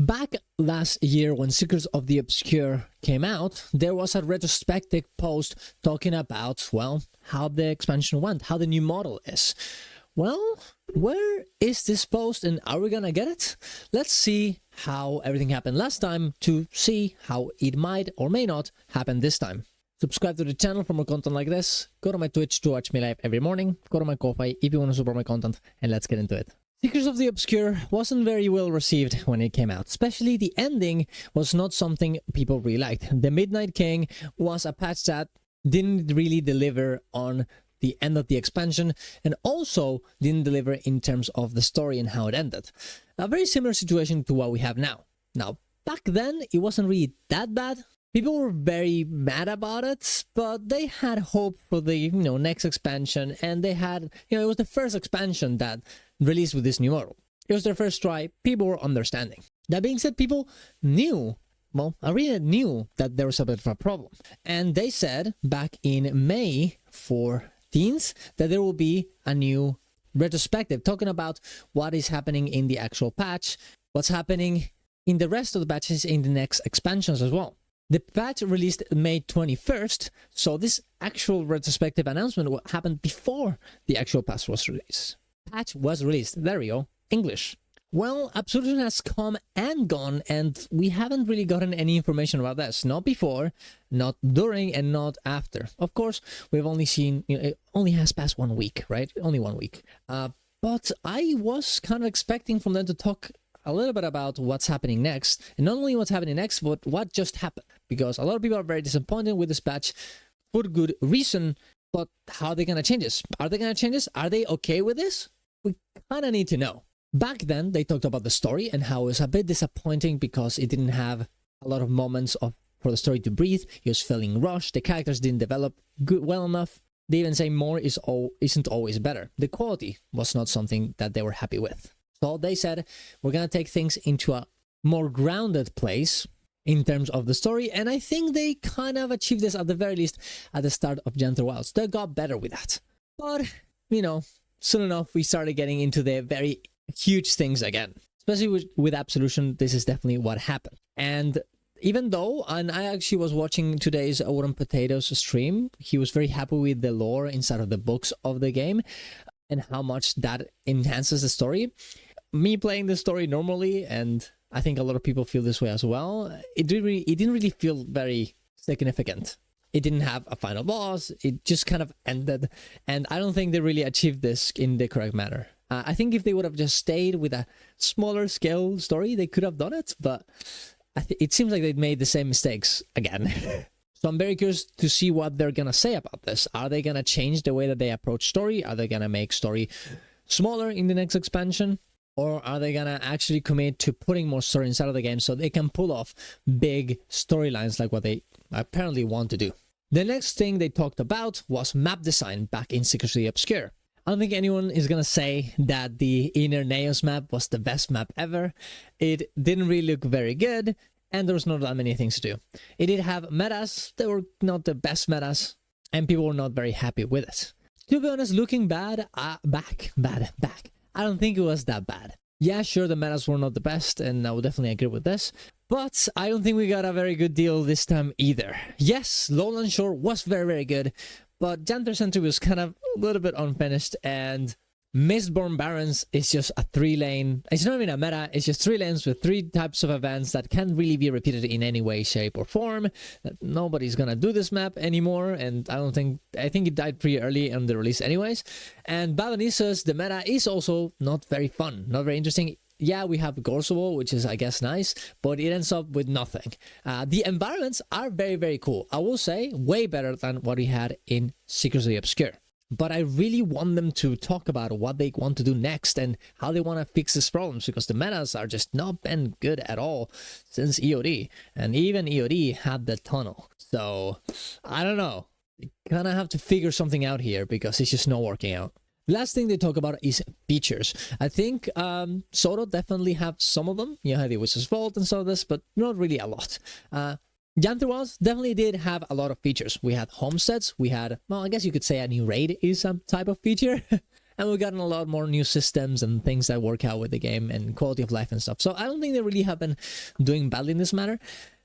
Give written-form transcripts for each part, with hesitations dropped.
Back last year when Secrets of the Obscure came out, there was a retrospective post talking about, well, how the expansion went, how the new model is. Well, where is this post and are we gonna get it? Let's see how everything happened last time to see how it might or may not happen this time. Subscribe to the channel for more content like this. Go to my Twitch to watch me live every morning. Go to my Ko-Fi if you want to support my content, and let's get into it. Secrets of the Obscure wasn't very well received when it came out. Especially the ending was not something people really liked. The Midnight King was a patch that didn't really deliver on the end of the expansion, and also didn't deliver in terms of the story and how it ended. A very similar situation to what we have now. Now, back then, it wasn't really that bad. People were very mad about it, but they had hope for the next expansion, and they had it was the first expansion that released with this new model. It was their first try. People were understanding. That being said, people knew, well, arenanet knew that there was a bit of a problem, and they said back in May 14th that there will be a new retrospective talking about what is happening in the actual patch, what's happening in the rest of the patches in the next expansions as well. The patch released May 21st, so this actual retrospective announcement happened before the actual patch was released. Patch was released. There we go. English. Well, Absolution has come and gone, and we haven't really gotten any information about this. Not before, not during, and not after. Of course, we've only seen, it only has passed 1 week, right? Only 1 week. But I was kind of expecting from them to talk a little bit about what's happening next, and not only what's happening next, but what just happened, because a lot of people are very disappointed with this patch for good reason. But how are they gonna change this? Are they gonna change this? Are they okay with this? We kind of need to know. Back then, they talked about the story and how it was a bit disappointing because it didn't have a lot of moments for the story to breathe. It was feeling rushed. The characters didn't develop well enough. They even say more isn't always better. The quality was not something that they were happy with. So they said, we're going to take things into a more grounded place in terms of the story. And I think they kind of achieved this at the very least at the start of Janthir Wilds. They got better with that. But, soon enough, we started getting into the very huge things again. Especially with Absolution, this is definitely what happened. And even though, and I actually was watching today's Wooden Potatoes stream, he was very happy with the lore inside of the books of the game and how much that enhances the story. Me playing the story normally, and I think a lot of people feel this way as well, it didn't really feel very significant. It didn't have a final boss. It just kind of ended, and I don't think they really achieved this in the correct manner. I think if they would have just stayed with a smaller scale story, they could have done it, but it seems like they'd made the same mistakes again. So I'm very curious to see what they're gonna say about this. Are they gonna change the way that they approach story? Are they gonna make story smaller in the next expansion? Or are they gonna actually commit to putting more story inside of the game so they can pull off big storylines like what they apparently want to do? The next thing they talked about was map design back in Secrets of the Obscure. I don't think anyone is gonna say that the Inner Naos map was the best map ever. It didn't really look very good, and there was not that many things to do. It did have metas. They were not the best metas, and people were not very happy with it. To be honest, looking back, I don't think it was that bad. Yeah, sure, the metas were not the best, and I would definitely agree with this, but I don't think we got a very good deal this time either. Yes, Lowland Shore was very, very good, but Janthir Century was kind of a little bit unfinished, and Mistborn Barrens is just a 3-lane. It's not even a meta, it's just 3 lanes with 3 types of events that can't really be repeated in any way, shape, or form. Nobody's gonna do this map anymore, and I think it died pretty early on the release anyways. And Balanissus, the meta, is also not very fun, not very interesting. Yeah, we have Gorsovo, which is, I guess, nice, but it ends up with nothing. The environments are very, very cool. I will say, way better than what we had in Secrets of the Obscure. But I really want them to talk about what they want to do next and how they want to fix these problems, because the metas are just not been good at all since EOD. And even EOD had the tunnel. So, I don't know. You kind of have to figure something out here because it's just not working out. Last thing they talk about is features. I think Soto definitely have some of them. You have the Wizard's Vault and some of this, but not really a lot. Janthir Wilds definitely did have a lot of features. We had homesteads, we had, well, I guess you could say a new raid is some type of feature. and we've gotten a lot more new systems and things that work out with the game and quality of life and stuff. So I don't think they really have been doing badly in this matter.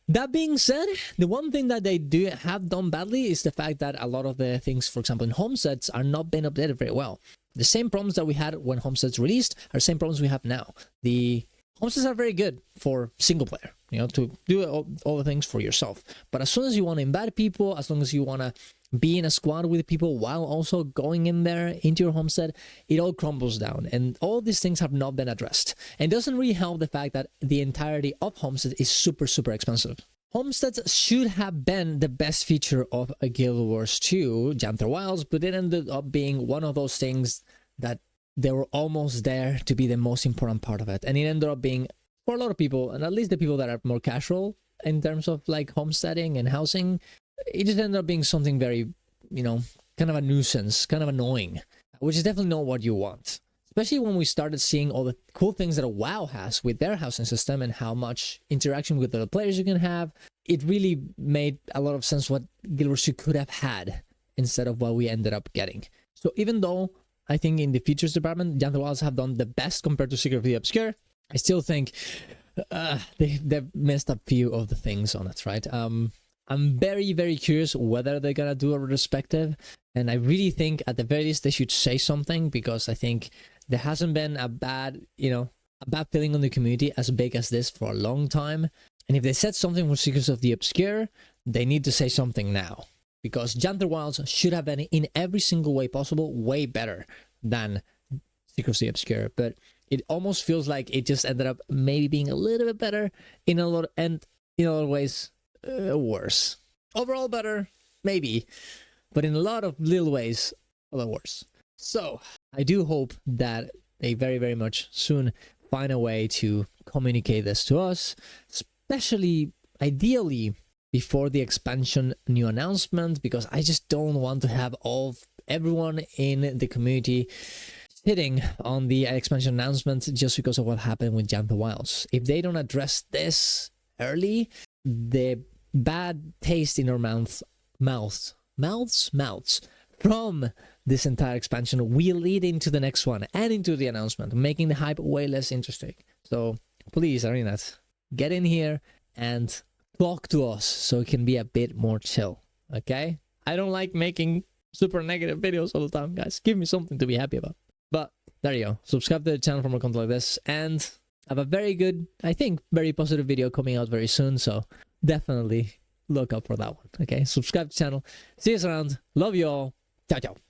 That being said, the one thing that they do have done badly is the fact that a lot of the things, for example, in homesteads are not being updated very well. The same problems that we had when homesteads released are the same problems we have now. The homesteads are very good for single player, you know, to do all the things for yourself. But as soon as you want to invite people, as long as you want to be in a squad with people while also going in there into your homestead, it all crumbles down. And all these things have not been addressed. And it doesn't really help the fact that the entirety of homestead is super, super expensive. Homesteads should have been the best feature of a Guild Wars 2, Janthir Wilds, but it ended up being one of those things that they were almost there to be the most important part of it. And it ended up being, for a lot of people, and at least the people that are more casual in terms of like homesteading and housing, it just ended up being something very, you know, kind of a nuisance, kind of annoying, which is definitely not what you want. Especially when we started seeing all the cool things that WoW has with their housing system and how much interaction with other players you can have. It really made a lot of sense what Guild Wars 2 could have had instead of what we ended up getting. So even though I think in the features department, Janthir Wilds have done the best compared to Secret of the Obscure, I still think they've messed up few of the things on it, right? I'm very, very curious whether they're gonna do a retrospective, and I really think at the very least they should say something, because I think there hasn't been a bad feeling on the community as big as this for a long time. And if they said something for Secrets of the Obscure, they need to say something now, because Janthir Wilds should have been in every single way possible way better than Secrets of the Obscure. But it almost feels like it just ended up maybe being a little bit better in a lot, and in other ways worse. Overall better, maybe, but in a lot of little ways a lot worse. So I do hope that they very, very much soon find a way to communicate this to us, especially ideally before the expansion new announcement, because I just don't want to have everyone in the community sitting on the expansion announcement just because of what happened with Janthir Wilds. If they don't address this early, the bad taste in our mouths from this entire expansion will lead into the next one and into the announcement, making the hype way less interesting. So please, arenanet, get in here and talk to us so it can be a bit more chill, okay? I don't like making super negative videos all the time, guys. Give me something to be happy about. But there you go. Subscribe to the channel for more content like this, and have a very good, I think, very positive video coming out very soon. So definitely look up for that one, okay? Subscribe to the channel. See you around. Love you all. Ciao, ciao.